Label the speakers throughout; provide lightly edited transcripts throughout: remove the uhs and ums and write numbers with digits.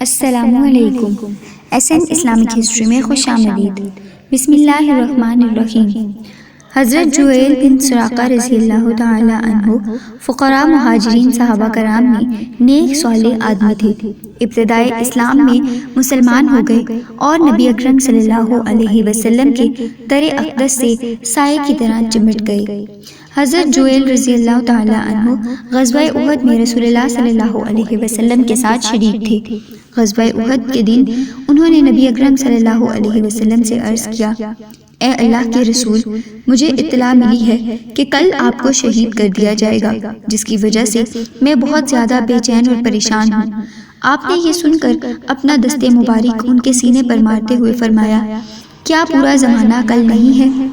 Speaker 1: السلام علیکم۔ SN Islamic history میں خوش آمدید۔ بسم اللہ الرحمن الرحیم۔ حضرت جویل بن سراقہ رضی اللہ تعالی عنہ فقراء مہاجرین صحابہ کرام میں نیک صالح آدمی تھے۔ ابتدائے اسلام میں مسلمان ہو گئے اور نبی اکرم صلی اللہ علیہ وسلم کے در اقدس سے سائے کی طرح چمٹ گئے۔ حضرت جویل رضی اللہ تعالی عنہ غزوہ احد میں رسول اللہ صلی اللہ علیہ وسلم کے ساتھ شریک تھے۔ غزوہ احد کے دن انہوں نے نبی اکرم صلی اللہ علیہ وسلم سے عرض کیا، اے اللہ کے رسول، مجھے اطلاع ملی ہے کہ کل آپ کو شہید کر دیا جائے گا، جس کی وجہ سے میں بہت زیادہ بے چین اور پریشان ہوں۔ آپ نے یہ سن کر اپنا دست مبارک ان کے سینے پر مارتے ہوئے فرمایا، کیا پورا زمانہ کل نہیں ہے؟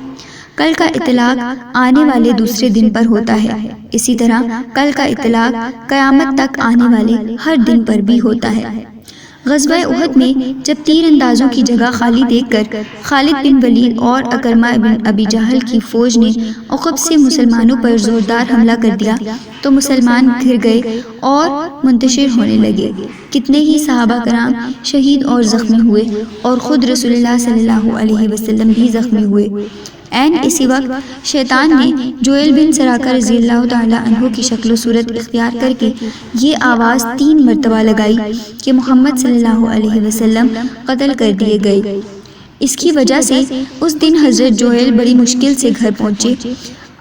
Speaker 1: کل کا اطلاق آنے والے دوسرے دن پر ہوتا ہے، اسی طرح کل کا اطلاق قیامت تک آنے والے ہر دن پر بھی ہوتا ہے۔ غزوہ احد میں جب تیر اندازوں کی جگہ خالی دیکھ کر خالد بن ولید اور اکرمہ بن ابی جہل کی فوج نے عقب سے مسلمانوں پر زوردار حملہ کر دیا تو مسلمان گھر گئے اور منتشر ہونے لگے۔ کتنے ہی صحابہ کرام شہید اور زخمی ہوئے اور خود رسول اللہ صلی اللہ علیہ وسلم بھی زخمی ہوئے۔ اسی وقت شیطان نے جویل بن سراقہ رضی اللہ تعالی عنہ کی شکل و صورت اختیار کر کے یہ آواز 3 مرتبہ لگائی کہ محمد صلی اللہ علیہ وسلم قتل کر دیے گئے۔ اس کی وجہ سے اس دن حضرت جویل بڑی مشکل سے گھر پہنچے۔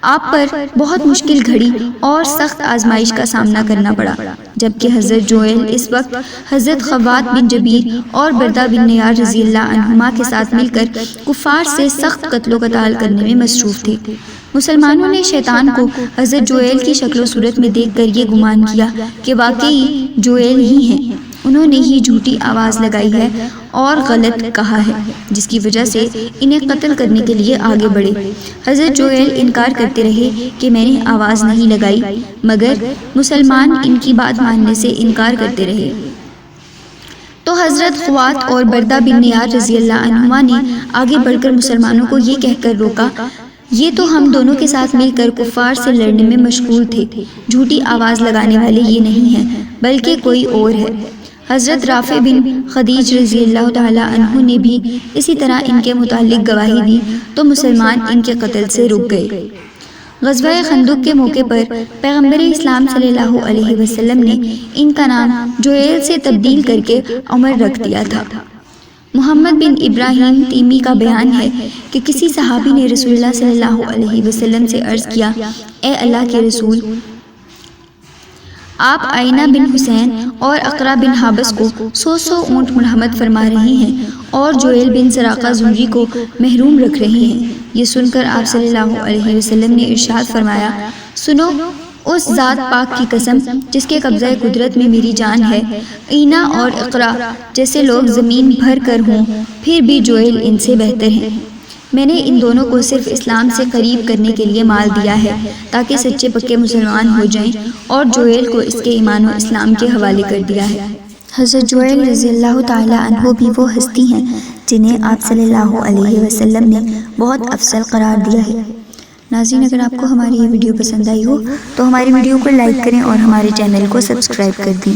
Speaker 1: آپ پر بہت مشکل گھڑی اور سخت آزمائش کا سامنا کرنا پڑا، جبکہ حضرت جویل اس وقت حضرت خوات بن جبیر اور بردہ بن نیار رضی اللہ عنہما کے ساتھ مل کر کفار سے سخت قتل و قتال کرنے میں مصروف تھے۔ مسلمانوں نے شیطان کو حضرت جویل کی شکل و صورت میں دیکھ کر یہ گمان کیا کہ واقعی جویل ہی ہیں، انہوں نے ہی جھوٹی آواز لگائی ہے اور غلط کہا ہے، جس کی وجہ سے انہیں قتل کرنے کے لیے آگے بڑھے۔ حضرت جویل انکار کرتے رہے کہ میں نے آواز نہیں لگائی، مگر مسلمان ان کی بات ماننے سے انکار کرتے رہے۔ تو حضرت خوات اور بردہ بن نیار رضی اللہ عنہما نے آگے بڑھ کر مسلمانوں کو یہ کہہ کر روکا، یہ تو ہم دونوں کے ساتھ مل کر کفار سے لڑنے میں مشغول تھے، جھوٹی آواز لگانے والے یہ نہیں ہیں بلکہ کوئی اور ہے۔ حضرت رافع بن خدیج رضی اللہ تعالی عنہ نے بھی اسی طرح ان کے متعلق گواہی دی تو مسلمان ان کے قتل سے رک گئے۔ غزوہ خندق کے موقع پر پیغمبر اسلام صلی اللہ علیہ وسلم نے ان کا نام جویل سے تبدیل کر کے عمر رکھ دیا تھا۔ محمد بن ابراہیم تیمی کا بیان ہے کہ کسی صحابی نے رسول اللہ صلی اللہ علیہ وسلم سے عرض کیا، اے اللہ کے رسول، آپ آئینہ بن حسین اور اقرا بن حابس کو 100 اونٹ مرحمت فرما رہے ہیں اور جویل بن سراقہ زمری کو محروم رکھ رہے ہیں۔ یہ سن کر آپ صلی اللہ علیہ وسلم نے ارشاد فرمایا، سنو، اس ذات پاک کی قسم جس کے قبضہ قدرت میں میری جان ہے، آئینہ اور اقرا جیسے لوگ زمین بھر کر ہوں پھر بھی جویل ان سے بہتر ہیں۔ میں نے ان دونوں کو صرف اسلام سے قریب کرنے کے لیے مال دیا ہے تاکہ سچے پکے مسلمان ہو جائیں، اور جویل کو اس کے ایمان و اسلام کے حوالے کر دیا ہے۔ حضرت جویل رضی اللہ تعالی عنہ بھی وہ ہستی ہیں جنہیں آپ صلی اللہ علیہ وسلم نے بہت افضل قرار دیا ہے۔ ناظرین، اگر آپ کو ہماری یہ ویڈیو پسند آئی ہو تو ہماری ویڈیو کو لائک کریں اور ہمارے چینل کو سبسکرائب کر دیں۔